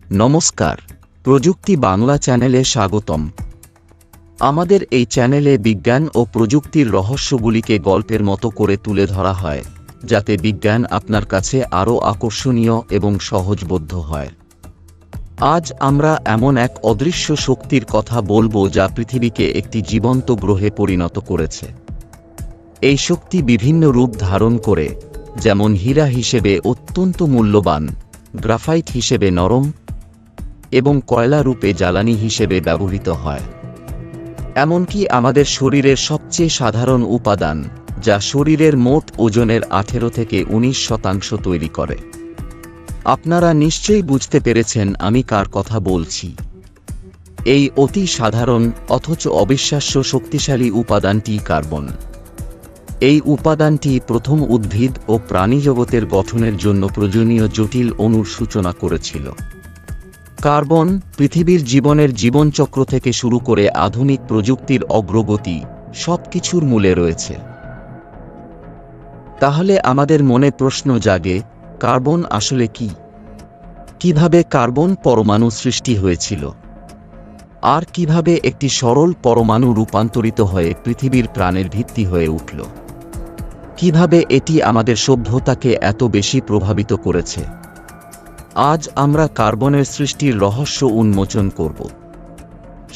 নমস্কার, প্রযুক্তি বাংলা চ্যানেলে স্বাগতম। আমাদের এই চ্যানেলে বিজ্ঞান ও প্রযুক্তির রহস্যগুলিকে গল্পের মতো করে তুলে ধরা হয়, যাতে বিজ্ঞান আপনার কাছে আরও আকর্ষণীয় এবং সহজবোধ্য হয়। আজ আমরা এমন এক অদৃশ্য শক্তির কথা বলবো যা পৃথিবীকে একটি জীবন্ত গ্রহে পরিণত করেছে। এই শক্তি বিভিন্ন রূপ ধারণ করে, যেমন হীরা হিসেবে অত্যন্ত মূল্যবান, গ্রাফাইট হিসেবে নরম এবং কয়লা রূপে জ্বালানি হিসেবে ব্যবহৃত হয়। এমনকি আমাদের শরীরের সবচেয়ে সাধারণ উপাদান, যা শরীরের মোট ওজনের 18 থেকে 19% তৈরি করে। আপনারা নিশ্চয়ই বুঝতে পেরেছেন আমি কার কথা বলছি। এই অতি সাধারণ অথচ অবিশ্বাস্য শক্তিশালী উপাদানটি কার্বন। এই উপাদানটি প্রথম উদ্ভিদ ও প্রাণীজগতের গঠনের জন্য প্রয়োজনীয় জটিল অণুর সূচনা করেছিল। কার্বন পৃথিবীর জীবনের জীবনচক্র থেকে শুরু করে আধুনিক প্রযুক্তির অগ্রগতি সবকিছুর মূলে রয়েছে। তাহলে আমাদের মনে প্রশ্ন জাগে, কার্বন আসলে কি? কিভাবে কার্বন পরমাণু সৃষ্টি হয়েছিল? আর কিভাবে একটি সরল পরমাণু রূপান্তরিত হয়ে পৃথিবীর প্রাণের ভিত্তি হয়ে উঠল? কিভাবে এটি আমাদের সভ্যতাকে এত বেশি প্রভাবিত করেছে? আজ আমরা কার্বনের সৃষ্টির রহস্য উন্মোচন করব।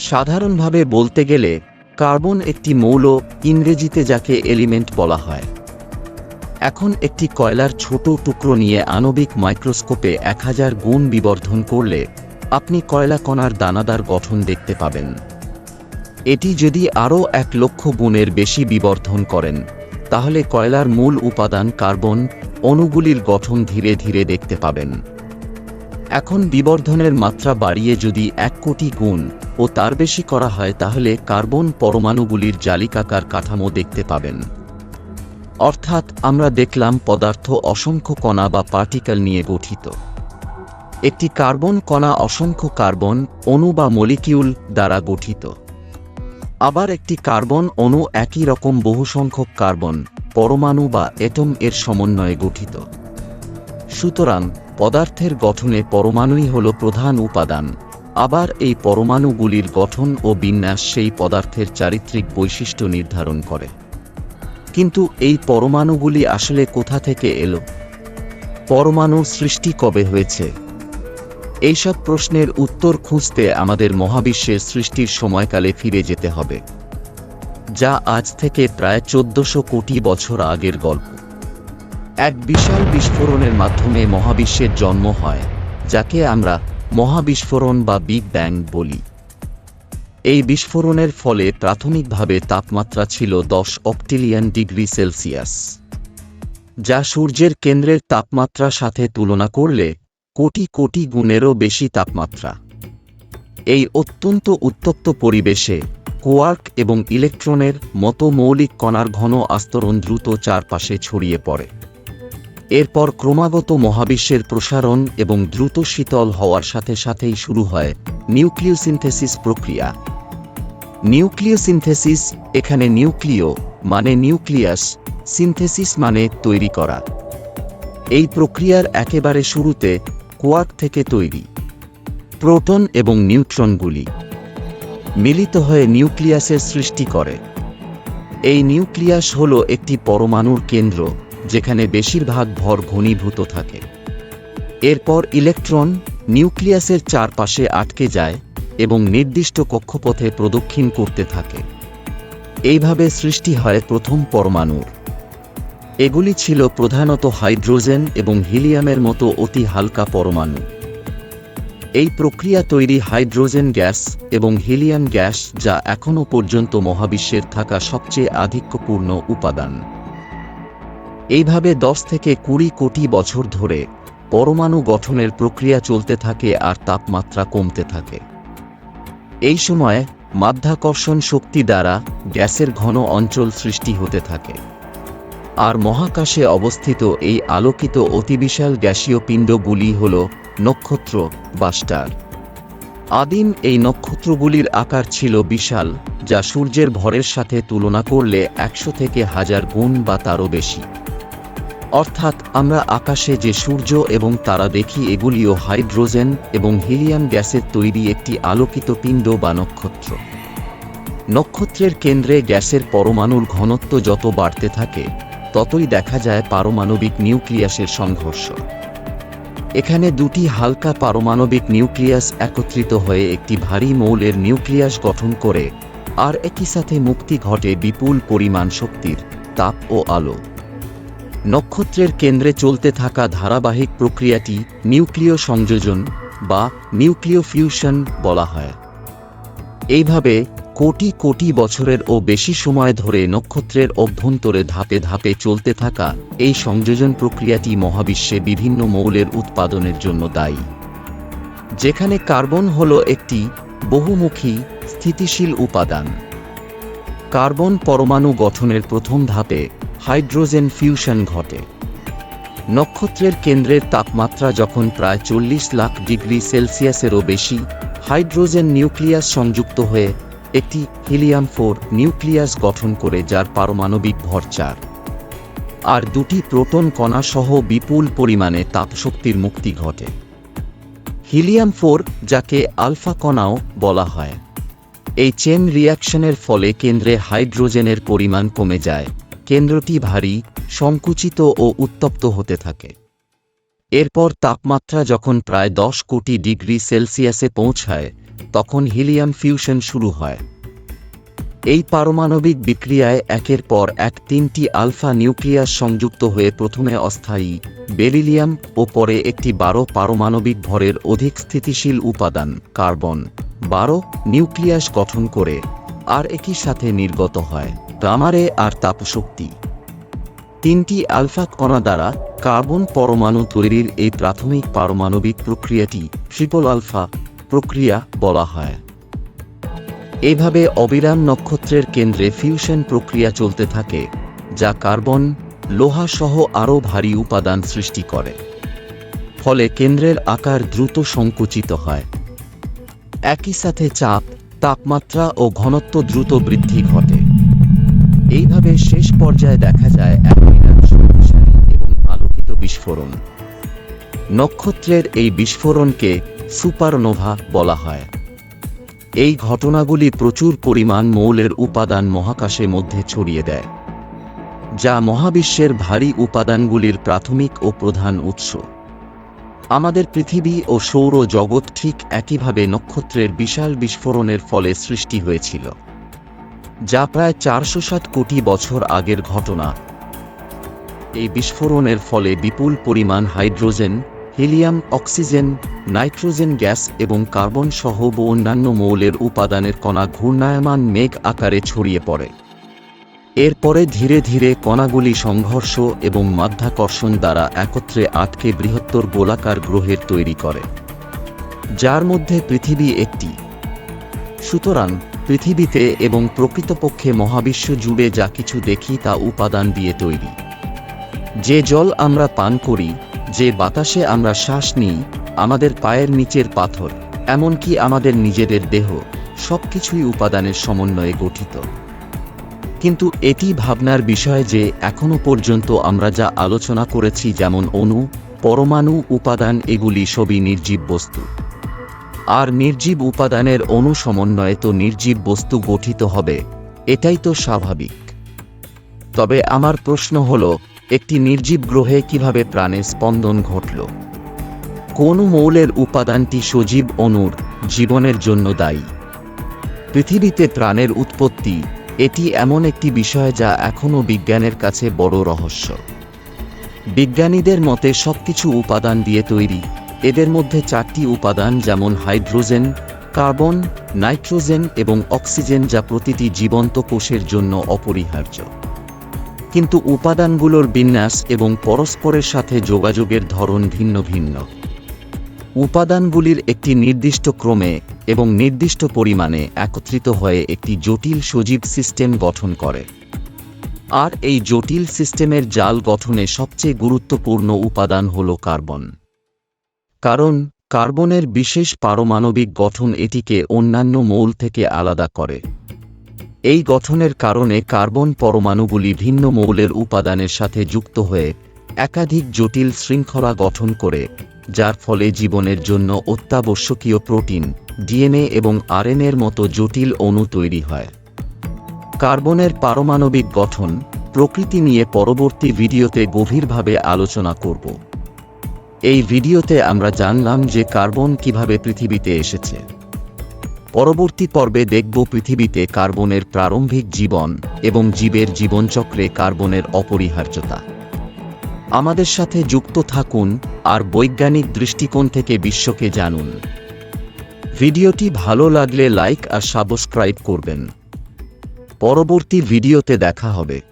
সাধারণভাবে বলতে গেলে কার্বন একটি মৌল, ইংরেজিতে যাকে এলিমেন্ট বলা হয়। এখন একটি কয়লার ছোট টুকরো নিয়ে আণবিক মাইক্রোস্কোপে 1000 গুণ বিবর্ধন করলে আপনি কয়লা কণার দানাদার গঠন দেখতে পাবেন। এটি যদি আরও 1 লক্ষ গুণের বেশি বিবর্ধন করেন, তাহলে কয়লার মূল উপাদান কার্বন অণুগুলির গঠন ধীরে ধীরে দেখতে পাবেন। এখন বিবর্ধনের মাত্রা বাড়িয়ে যদি 1 কোটি গুণ ও তার বেশি করা হয়, তাহলে কার্বন পরমাণুগুলির জালিকাকার কাঠামো দেখতে পাবেন। অর্থাৎ আমরা দেখলাম পদার্থ অসংখ্য কণা বা পার্টিকেল নিয়ে গঠিত। একটি কার্বন কণা অসংখ্য কার্বন অণু বা মলিকিউল দ্বারা গঠিত। আবার একটি কার্বন অণু একই রকম বহুসংখ্যক কার্বন পরমাণু বা এটম এর সমন্বয়ে গঠিত। সুতরাং পদার্থের গঠনে পরমাণুই হল প্রধান উপাদান। আবার এই পরমাণুগুলির গঠন ও বিন্যাস সেই পদার্থের চারিত্রিক বৈশিষ্ট্য নির্ধারণ করে। কিন্তু এই পরমাণুগুলি আসলে কোথা থেকে এলো? পরমাণুর সৃষ্টি কবে হয়েছে? এইসব প্রশ্নের উত্তর খুঁজতে আমাদের মহাবিশ্বের সৃষ্টির সময়কালে ফিরে যেতে হবে, যা আজ থেকে প্রায় 1400 কোটি বছর আগের গল্প। এক বিশাল বিস্ফোরণের মাধ্যমে মহাবিশ্বের জন্ম হয়, যাকে আমরা মহাবিস্ফোরণ বা বিগ ব্যাং বলি। এই বিস্ফোরণের ফলে প্রাথমিকভাবে তাপমাত্রা ছিল 10 অক্টিলিয়ন ডিগ্রি সেলসিয়াস, যা সূর্যের কেন্দ্রের তাপমাত্রার সাথে তুলনা করলে কোটি কোটি গুণেরও বেশি তাপমাত্রা। এই অত্যন্ত উত্তপ্ত পরিবেশে কোয়ার্ক এবং ইলেকট্রনের মতো মৌলিক কণার ঘন আস্তরণ দ্রুত চারপাশে ছড়িয়ে পড়ে। এরপর ক্রমাগত মহাবিশ্বের প্রসারণ এবং দ্রুত শীতল হওয়ার সাথে সাথেই শুরু হয় নিউক্লিওসিনথেসিস প্রক্রিয়া। নিউক্লিওসিনথেসিস, এখানে নিউক্লিও মানে নিউক্লিয়াস, সিনথেসিস মানে তৈরি করা। এই প্রক্রিয়ার একেবারে শুরুতে কোয়ার্ক থেকে তৈরি প্রোটন এবং নিউট্রনগুলি মিলিত হয়ে নিউক্লিয়াসের সৃষ্টি করে। এই নিউক্লিয়াস হল একটি পরমাণুর কেন্দ্র, যেখানে বেশিরভাগ ভর ঘনীভূত থাকে। এরপর ইলেকট্রন নিউক্লিয়াসের চারপাশে আটকে যায় এবং নির্দিষ্ট কক্ষপথে প্রদক্ষিণ করতে থাকে। এইভাবে সৃষ্টি হয় প্রথম পরমাণুর। এগুলি ছিল প্রধানত হাইড্রোজেন এবং হিলিয়ামের মতো অতি হালকা পরমাণু। এই প্রক্রিয়া তৈরি হাইড্রোজেন গ্যাস এবং হিলিয়াম গ্যাস, যা এখনও পর্যন্ত মহাবিশ্বের থাকা সবচেয়ে আধিক্যপূর্ণ উপাদান। এইভাবে 10 থেকে 20 কোটি বছর ধরে পরমাণু গঠনের প্রক্রিয়া চলতে থাকে আর তাপমাত্রা কমতে থাকে। এই সময় মাধ্যাকর্ষণ শক্তি দ্বারা গ্যাসের ঘন অঞ্চল সৃষ্টি হতে থাকে। আর মহাকাশে অবস্থিত এই আলোকিত অতিবিশাল গ্যাসীয় পিণ্ডগুলি হল নক্ষত্র বা স্টার। আদিম এই নক্ষত্রগুলির আকার ছিল বিশাল, যা সূর্যের ভরের সাথে তুলনা করলে 100 থেকে 1000 গুণ বা তারও বেশি। অর্থাৎ আমরা আকাশে যে সূর্য এবং তারা দেখি এগুলিও হাইড্রোজেন এবং হিলিয়াম গ্যাসের তৈরি একটি আলোকিত পিণ্ড বা নক্ষত্র। নক্ষত্রের কেন্দ্রে গ্যাসের পরমাণুর ঘনত্ব যত বাড়তে থাকে ততই দেখা যায় পারমাণবিক নিউক্লিয়াসের সংঘর্ষ। এখানে দুটি হালকা পারমাণবিক নিউক্লিয়াস একত্রিত হয়ে একটি ভারী মৌলের নিউক্লিয়াস গঠন করে, আর একই সাথে মুক্তি ঘটে বিপুল পরিমাণ শক্তির, তাপ ও আলো। নক্ষত্রের কেন্দ্রে চলতে থাকা ধারাবাহিক প্রক্রিয়াটি নিউক্লিয় সংযোজন বা নিউক্লিয় ফিউশন বলা হয়। এইভাবে কোটি কোটি বছরের ও বেশি সময় ধরে নক্ষত্রের অভ্যন্তরে ধাপে ধাপে চলতে থাকা এই সংযোজন প্রক্রিয়াটি মহাবিশ্বে বিভিন্ন মৌলের উৎপাদনের জন্য দায়ী, যেখানে কার্বন হল একটি বহুমুখী স্থিতিশীল উপাদান। কার্বন পরমাণু গঠনের প্রথম ধাপে হাইড্রোজেন ফিউশন ঘটে। নক্ষত্রের কেন্দ্রের তাপমাত্রা যখন প্রায় 40 লাখ ডিগ্রি সেলসিয়াসেরও বেশি, হাইড্রোজেন নিউক্লিয়াস সংযুক্ত হয়ে একটি হিলিয়াম-4 নিউক্লিয়াস গঠন করে, যার পারমাণবিক ভর 4, আর দুটি প্রোটন কণা সহ বিপুল পরিমাণে তাপশক্তির মুক্তি ঘটে। হিলিয়াম-4, যাকে আলফা কণাও বলা হয়, এই চেন রিঅ্যাকশনের ফলে কেন্দ্রে হাইড্রোজেনের পরিমাণ কমে যায়, কেন্দ্রটি ভারী, সংকুচিত ও উত্তপ্ত হতে থাকে। এরপর তাপমাত্রা যখন প্রায় 10 কোটি ডিগ্রি সেলসিয়াসে পৌঁছায় তখন হিলিয়াম ফিউশন শুরু হয়। এই পারমাণবিক বিক্রিয়ায় একের পর এক 3টি আলফা নিউক্লিয়াস সংযুক্ত হয়ে প্রথমে অস্থায়ী বেরিলিয়াম ও পরে একটি 12 পারমাণবিক ভরের অধিক স্থিতিশীল উপাদান কার্বন 12 নিউক্লিয়াস গঠন করে, আর একই সাথে নির্গত হয় গামারে আর তাপশক্তি। 3টি আলফা কণা দ্বারা কার্বন পরমাণু তৈরির এই প্রাথমিক পারমাণবিক প্রক্রিয়াটি ট্রিপল আলফা প্রক্রিয়া বলা হয়। এভাবে অবিরাম নক্ষত্রের কেন্দ্রে ফিউশন প্রক্রিয়া চলতে থাকে, যা কার্বন, লোহা সহ আরও ভারী উপাদান সৃষ্টি করে। ফলে কেন্দ্রের আকার দ্রুত সংকুচিত হয়। একই সাথে চাপ, তাপমাত্রা ও ঘনত্ব দ্রুত বৃদ্ধি ঘটে। এইভাবে শেষ পর্যায়ে দেখা যায় এক বিরাট শক্তিশালী এবং আলোকিত বিস্ফোরণ। নক্ষত্রের এই বিস্ফোরণকে সুপারনোভা বলা হয়। এই ঘটনাগুলি প্রচুর পরিমাণ মৌলের উপাদান মহাকাশের মধ্যে ছড়িয়ে দেয়, যা মহাবিশ্বের ভারী উপাদানগুলির প্রাথমিক ও প্রধান উৎস। আমাদের পৃথিবী ও সৌর জগৎ ঠিক একইভাবে নক্ষত্রের বিশাল বিস্ফোরণের ফলে সৃষ্টি হয়েছিল, যা প্রায় 460 কোটি বছর আগের ঘটনা। এই বিস্ফোরণের ফলে বিপুল পরিমাণ hydrogen, helium, oxygen, nitrogen gas এবং কার্বন সহ অন্যান্য মৌলের উপাদানের কণা ঘূর্ণায়মান মেঘ আকারে ছড়িয়ে পড়ে। এরপরে ধীরে ধীরে কণাগুলি সংঘর্ষ এবং মাধ্যাকর্ষণ দ্বারা একত্রে আটকে বৃহত্তর গোলাকার গ্রহের তৈরি করে, যার মধ্যে পৃথিবী একটি। সুতরাং পৃথিবীতে এবং প্রকৃতপক্ষে মহাবিশ্ব জুড়ে যা কিছু দেখি তা উপাদান দিয়ে তৈরি। যে জল আমরা পান করি, যে বাতাসে আমরা শ্বাস নিই, আমাদের পায়ের নিচের পাথর, এমনকি আমাদের নিজেদের দেহ, সবকিছুই উপাদানের সমন্বয়ে গঠিত। কিন্তু এটি ভাবনার বিষয় যে এখনো পর্যন্ত আমরা যা আলোচনা করেছি, যেমন অণু, পরমাণু, উপাদান, এগুলি সবই নির্জীব বস্তু। আর নির্জীব উপাদানের অণু সমন্বয়ে তো নির্জীব বস্তু গঠিত হবে, এটাই তো স্বাভাবিক। তবে আমার প্রশ্ন হল, একটি নির্জীব গ্রহে কিভাবে প্রাণের স্পন্দন ঘটল? কোন মৌলের উপাদানটি সজীব অণুর জীবনের জন্য দায়ী? পৃথিবীতে প্রাণের উৎপত্তি, এটি এমন একটি বিষয় যা এখনও বিজ্ঞানের কাছে বড় রহস্য। বিজ্ঞানীদের মতে সবকিছু উপাদান দিয়ে তৈরি। এদের মধ্যে 4টি উপাদান, যেমন হাইড্রোজেন, কার্বন, নাইট্রোজেন এবং অক্সিজেন, যা প্রতিটি জীবন্ত কোষের জন্য অপরিহার্য। কিন্তু উপাদানগুলোর বিন্যাস এবং পরস্পরের সাথে যোগাযোগের ধরন ভিন্ন ভিন্ন। উপাদানগুলির একটি নির্দিষ্ট ক্রমে এবং নির্দিষ্ট পরিমাণে একত্রিত হয়ে একটি জটিল সজীব সিস্টেম গঠন করে। আর এই জটিল সিস্টেমের জাল গঠনে সবচেয়ে গুরুত্বপূর্ণ উপাদান হল কার্বন। কারণ কার্বনের বিশেষ পারমাণবিক গঠন এটিকে অন্যান্য মৌল থেকে আলাদা করে। এই গঠনের কারণে কার্বন পরমাণুগুলি ভিন্ন মৌলের উপাদানের সাথে যুক্ত হয়ে একাধিক জটিল শৃঙ্খলা গঠন করে, যার ফলে জীবনের জন্য অত্যাবশ্যকীয় প্রোটিন, ডিএনএ এবং আরএনএর মতো জটিল অণু তৈরি হয়। কার্বনের পারমাণবিক গঠন, প্রকৃতি নিয়ে পরবর্তী ভিডিওতে গভীরভাবে আলোচনা করব। এই ভিডিওতে আমরা জানলাম যে কার্বন কিভাবে পৃথিবীতে এসেছে। পরবর্তী পর্বে দেখব পৃথিবীতে কার্বনের প্রারম্ভিক জীবন এবং জীবের জীবনচক্রে কার্বনের অপরিহার্যতা। আমাদের সাথে যুক্ত থাকুন আর বৈজ্ঞানিক দৃষ্টিকোণ থেকে বিশ্বকে জানুন। ভিডিওটি ভালো লাগলে লাইক আর সাবস্ক্রাইব করবেন। পরবর্তী ভিডিওতে দেখা হবে।